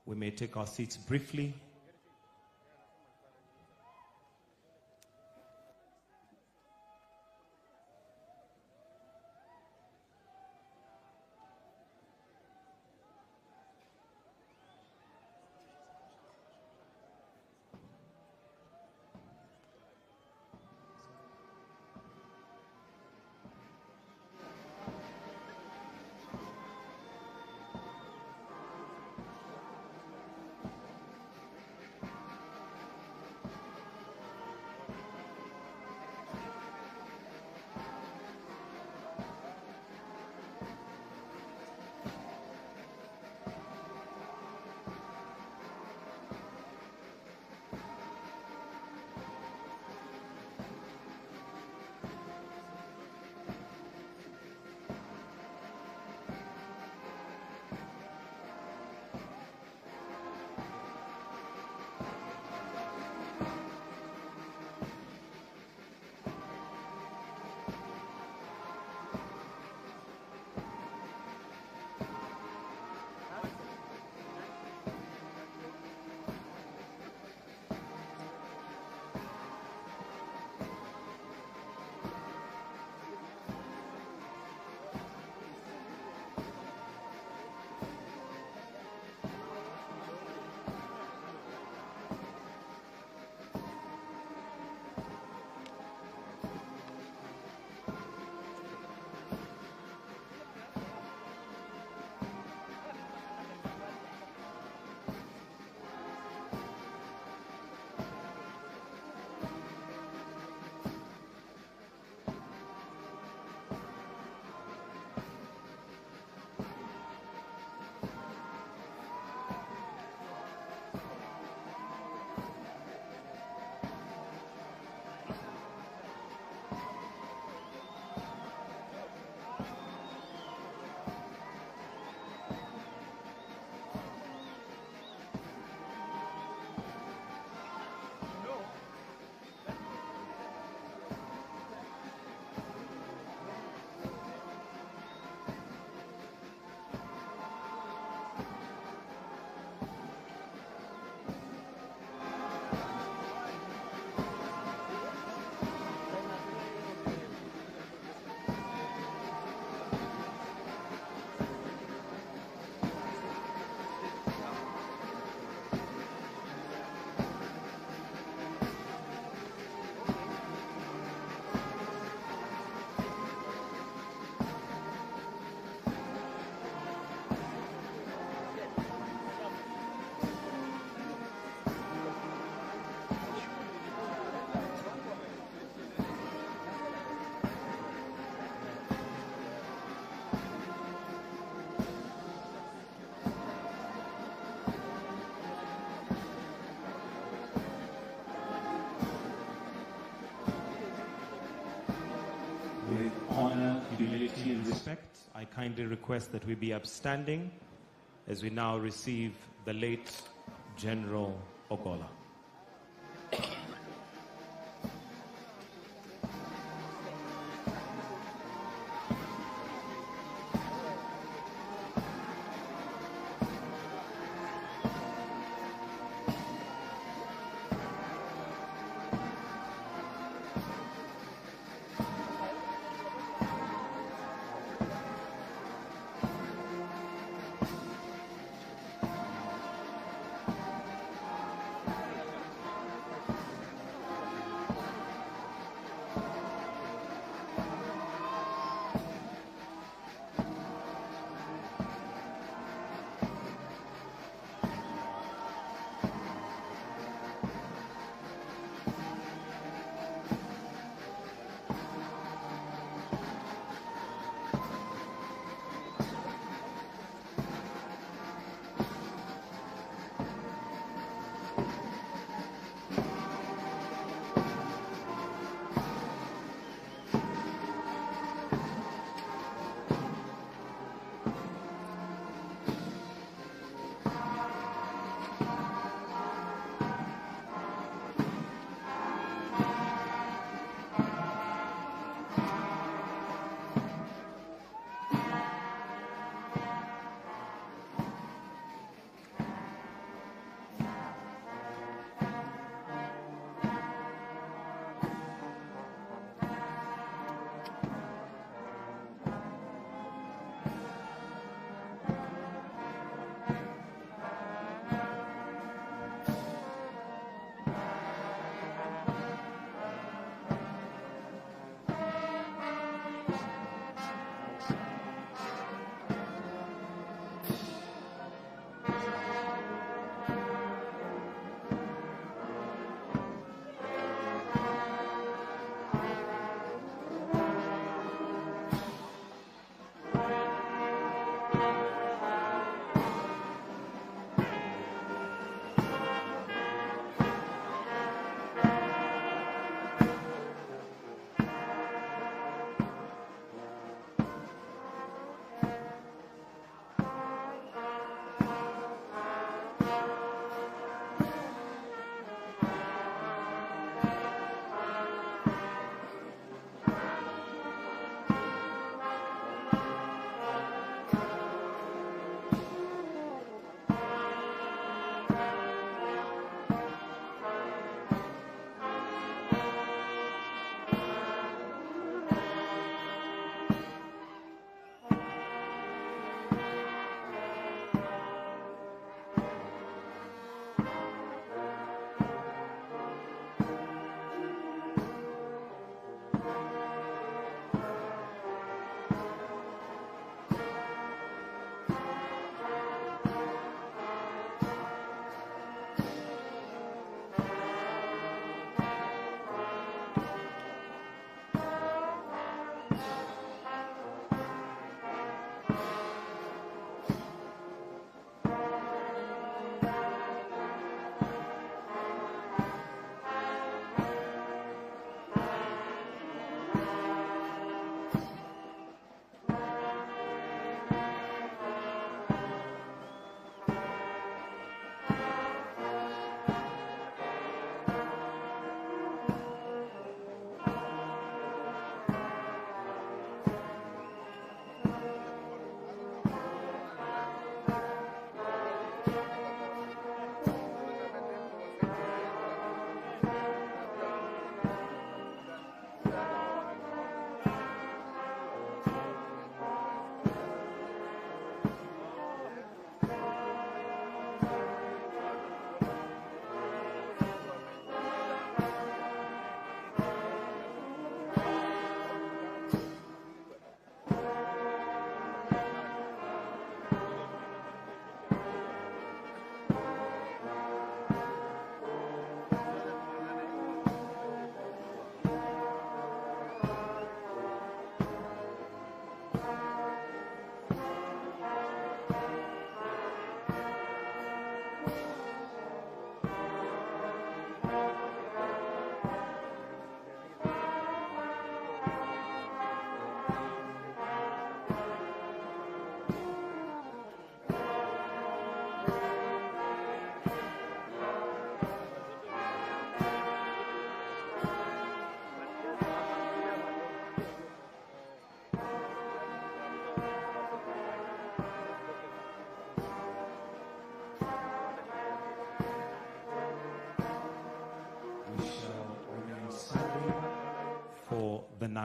we may take our seats briefly. With honor, humility, and respect, I kindly request that we be upstanding as we now receive the late General Ogola.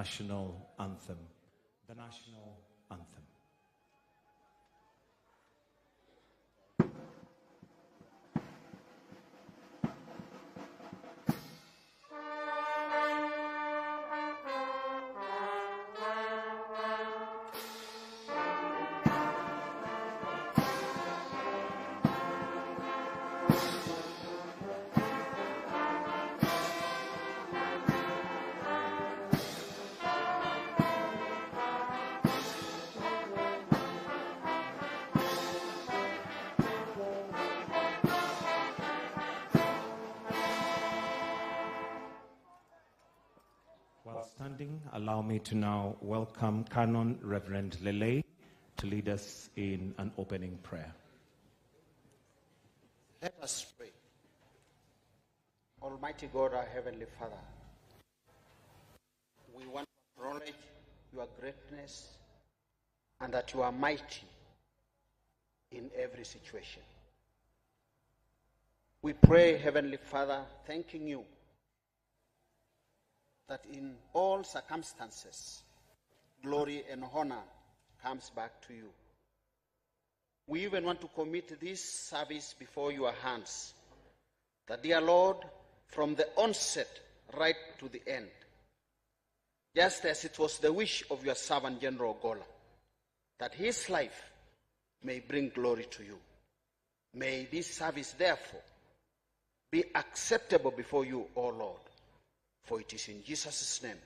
national anthem. The national anthem. While standing, allow me to now welcome Canon Reverend Lele to lead us in an opening prayer. Let us pray. Almighty God, our Heavenly Father, we want to acknowledge your greatness and that you are mighty in every situation. We pray, Heavenly Father, thanking you that in all circumstances, glory and honor comes back to you. We even want to commit this service before your hands, that, dear Lord, from the onset right to the end, just as it was the wish of your servant General Gola, that his life may bring glory to you. May this service, therefore, be acceptable before you, O Lord. For it is in Jesus' name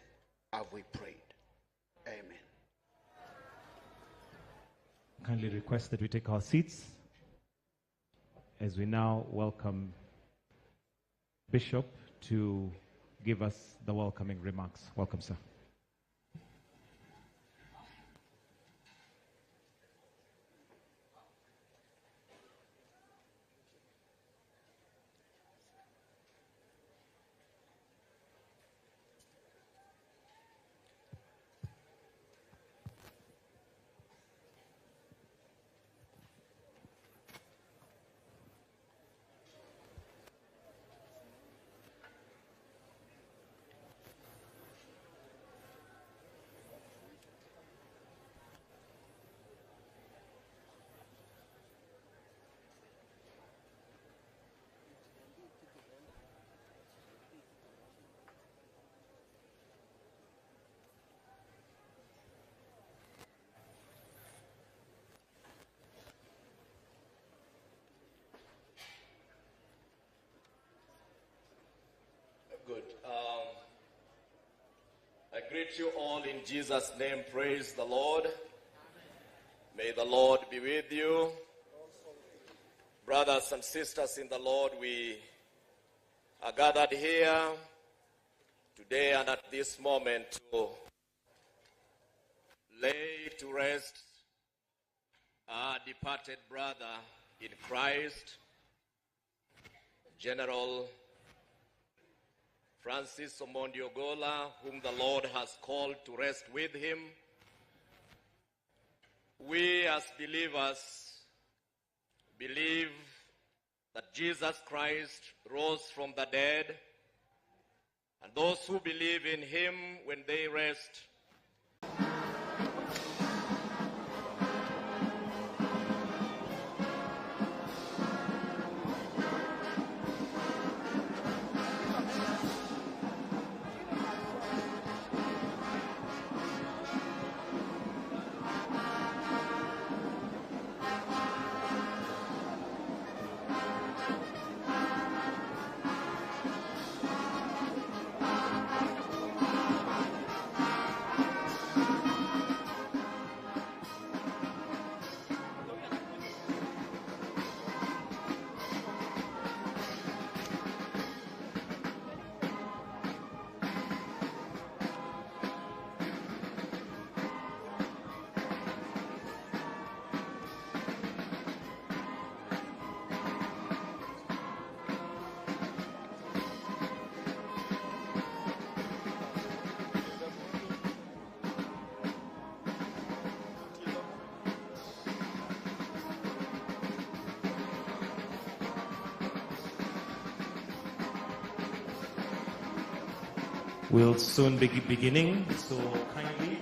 have we prayed. Amen. Kindly request that we take our seats as we now welcome Bishop to give us the welcoming remarks. Welcome, sir. Good. I greet you all in Jesus' name. Praise the Lord. May the Lord be with you. Brothers and sisters in the Lord, we are gathered here today and at this moment to lay to rest our departed brother in Christ, General Francis Omondi Ogola, whom the Lord has called to rest with him. We as believers believe that Jesus Christ rose from the dead, and those who believe in him, when they rest, We'll soon be beginning, so kindly,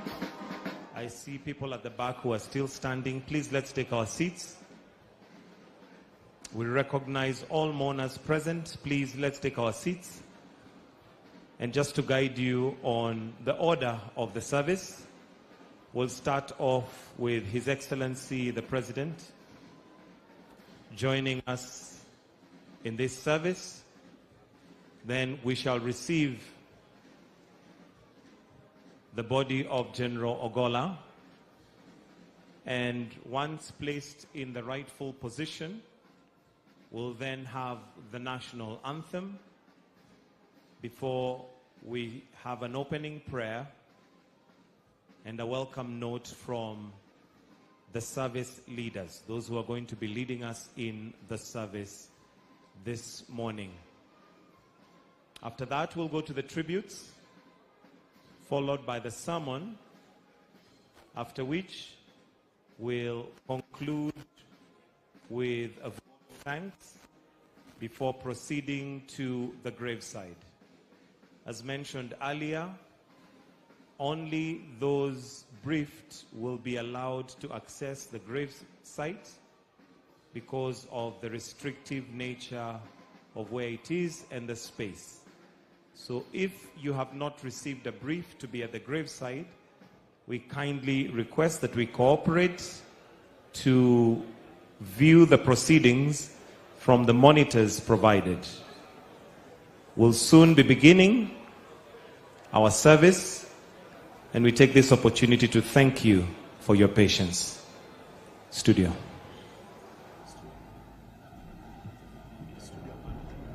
I see people at the back who are still standing. Please, let's take our seats. We recognize all mourners present. Please, let's take our seats. And just to guide you on the order of the service, we'll start off with His Excellency the President joining us in this service. Then we shall receive the body of General Ogola, and once placed in the rightful position, we'll then have the national anthem before we have an opening prayer and a welcome note from the service leaders, those who are going to be leading us in the service this morning. After that, we'll go to the tributes, followed by the sermon, after which we'll conclude with a vote of thanks before proceeding to the graveside. As mentioned earlier, only those briefed will be allowed to access the gravesite because of the restrictive nature of where it is and the space. So if you have not received a brief to be at the graveside, we kindly request that we cooperate to view the proceedings from the monitors provided. We'll soon be beginning our service, and we take this opportunity to thank you for your patience. Studio.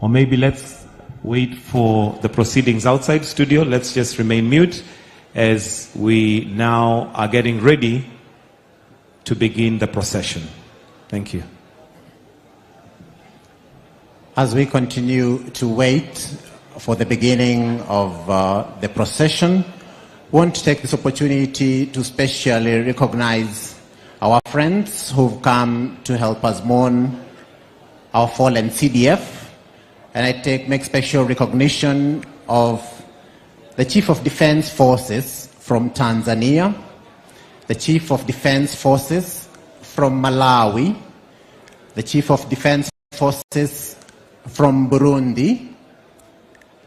Or maybe let's wait for the proceedings outside studio. Let's just remain mute as we now are getting ready to begin the procession. Thank you. As we continue to wait for the beginning of the procession, we want to take this opportunity to specially recognize our friends who've come to help us mourn our fallen CDF. And I make special recognition of the Chief of Defense Forces from Tanzania, the Chief of Defense Forces from Malawi, the Chief of Defense Forces from Burundi,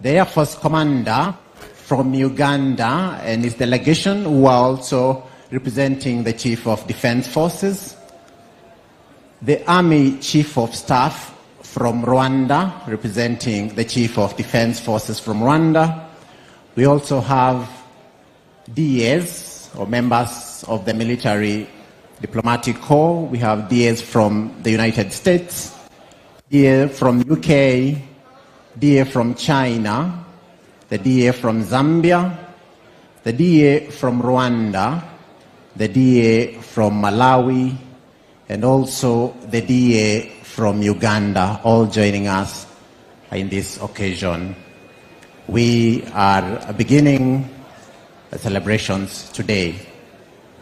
the Air Force Commander from Uganda and his delegation, who are also representing the Chief of Defense Forces, the Army Chief of Staff from Rwanda, representing the Chief of Defense Forces from Rwanda. We also have DAs, or members of the military diplomatic corps. We have DAs from the United States, DA from UK, DA from China, the DA from Zambia, the DA from Rwanda, the DA from Malawi, and also the DA from Uganda, all joining us in this occasion. We are beginning the celebrations today.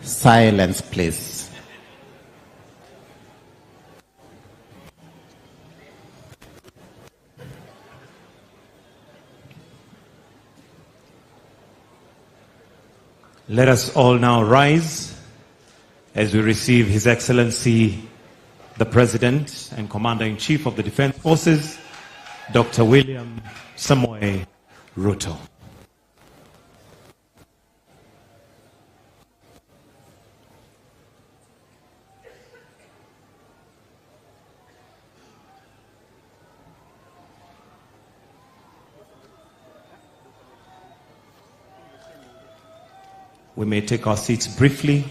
Silence, please. Let us all now rise as we receive His Excellency the President and Commander-in-Chief of the Defense Forces, Dr. William Samoei Ruto. We may take our seats briefly.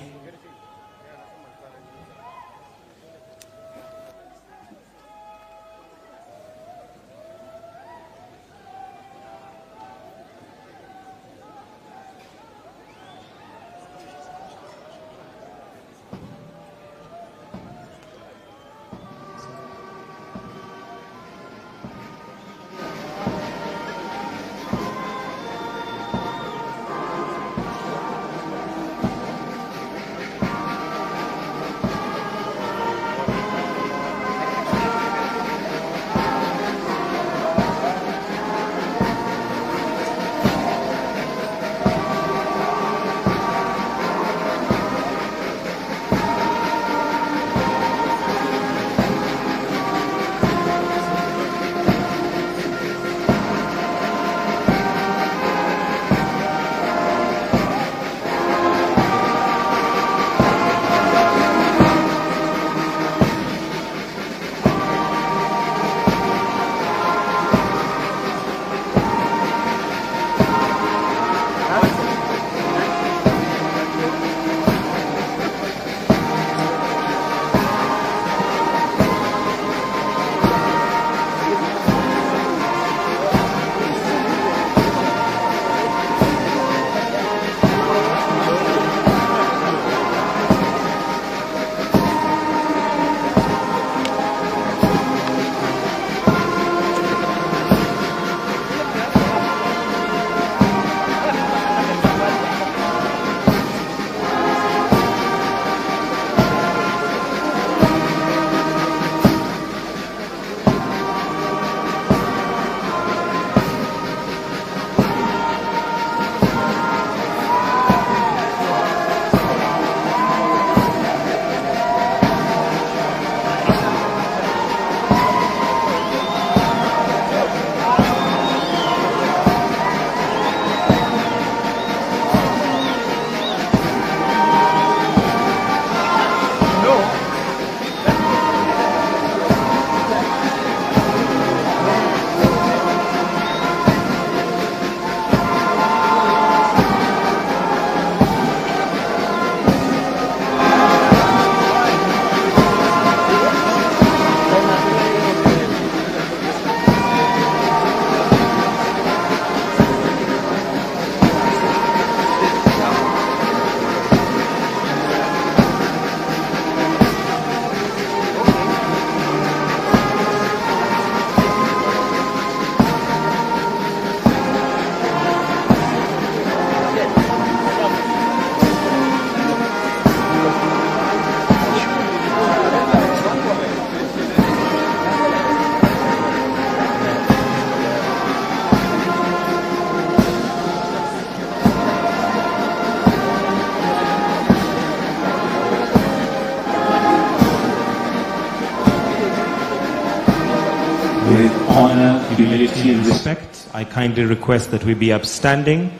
With honor, humility, and respect, I kindly request that we be upstanding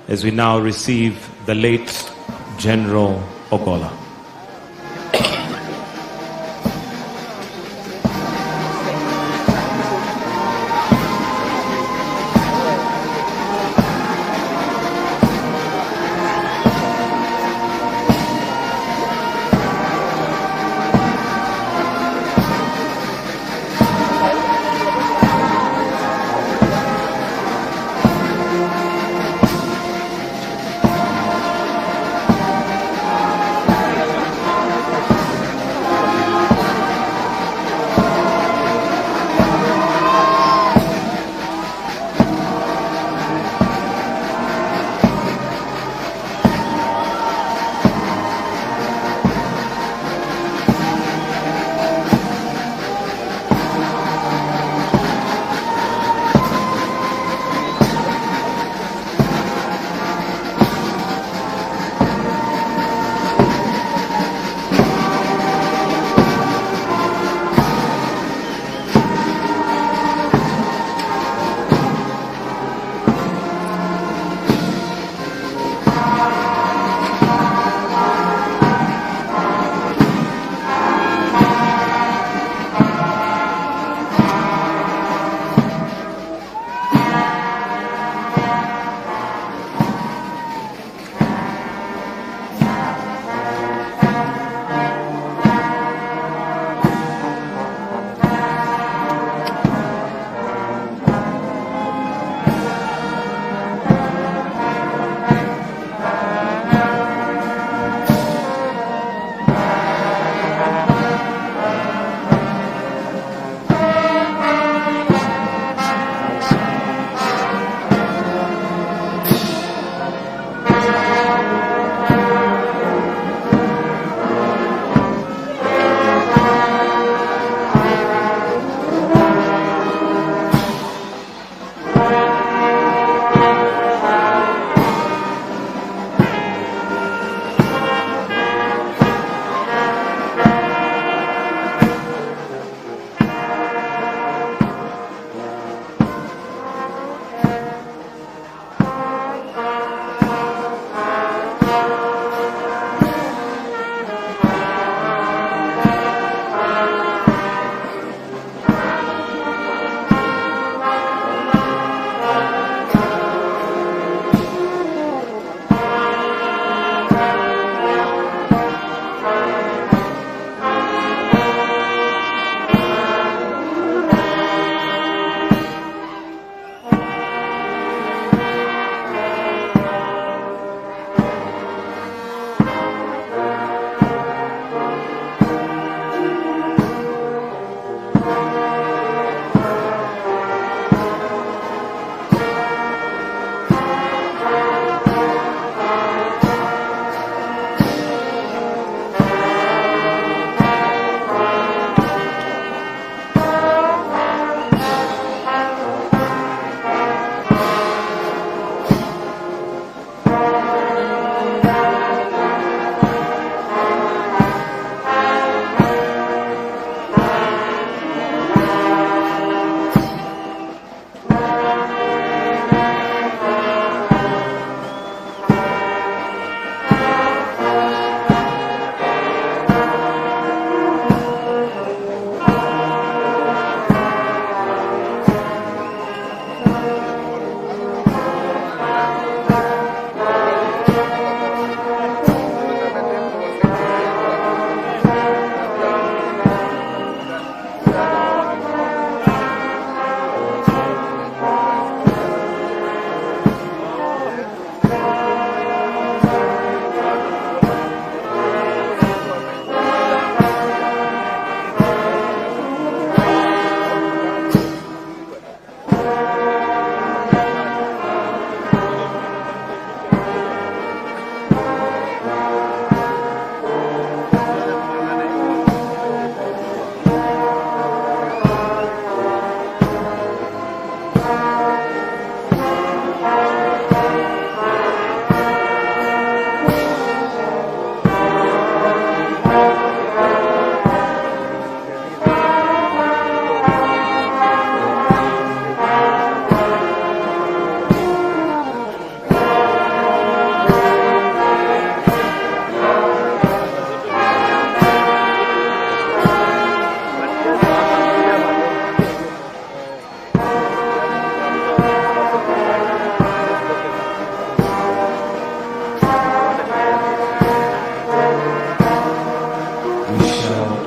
as we now receive the late General Ogola.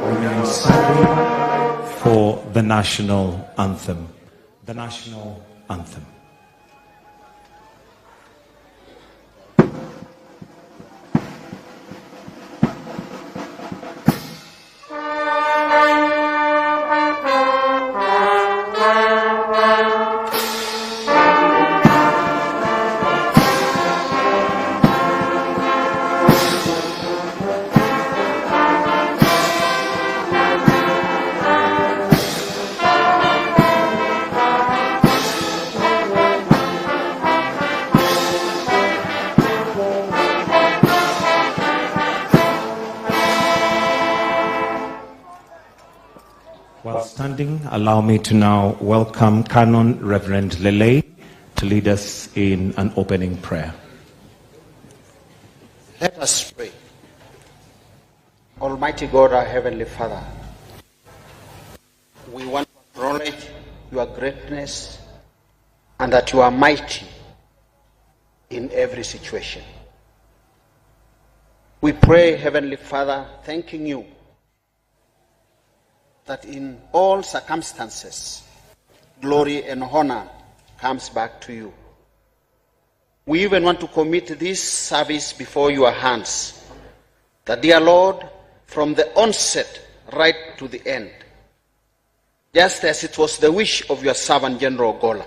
remain standing for the national anthem. The national anthem. While standing, allow me to now welcome Canon Reverend Lele to lead us in an opening prayer. Let us pray. Almighty God, our Heavenly Father, we want to acknowledge your greatness and that you are mighty in every situation. We pray, Heavenly Father, thanking you that in all circumstances, glory and honor comes back to you. We even want to commit this service before your hands, that, dear Lord, from the onset right to the end, just as it was the wish of your servant General Gola,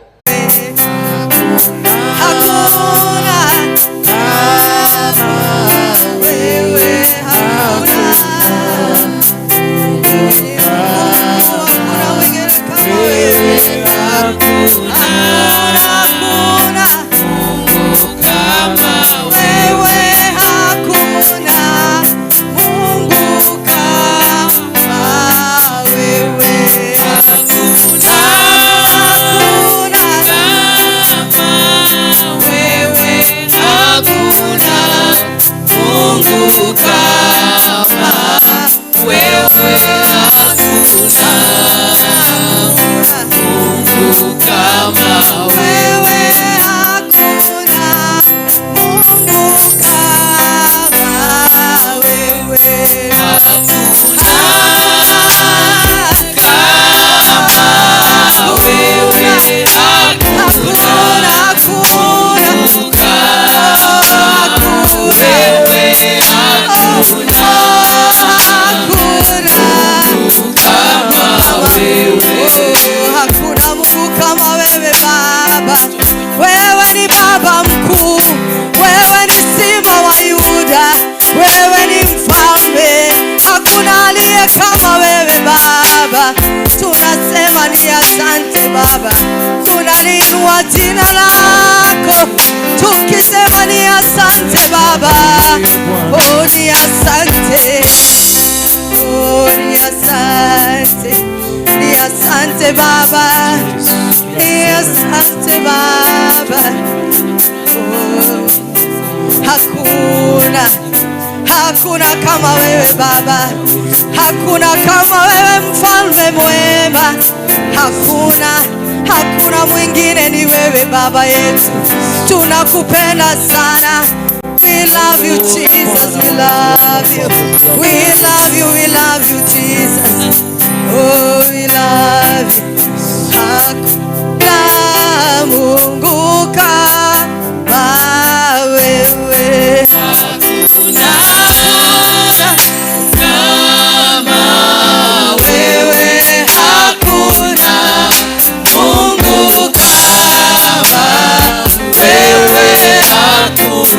tunasema ni asante Baba, tunaliinua jina lako tukisema ni asante Baba. Oh, ni asante, oh, ni asante, ni asante Baba, ni asante Baba. Oh, hakuna kama wewe Baba, hakuna kama wewe mfalme mwema, hakuna mwingine, ni wewe Baba yetu. Tunakupenda sana. We love you Jesus, we love you, we love you.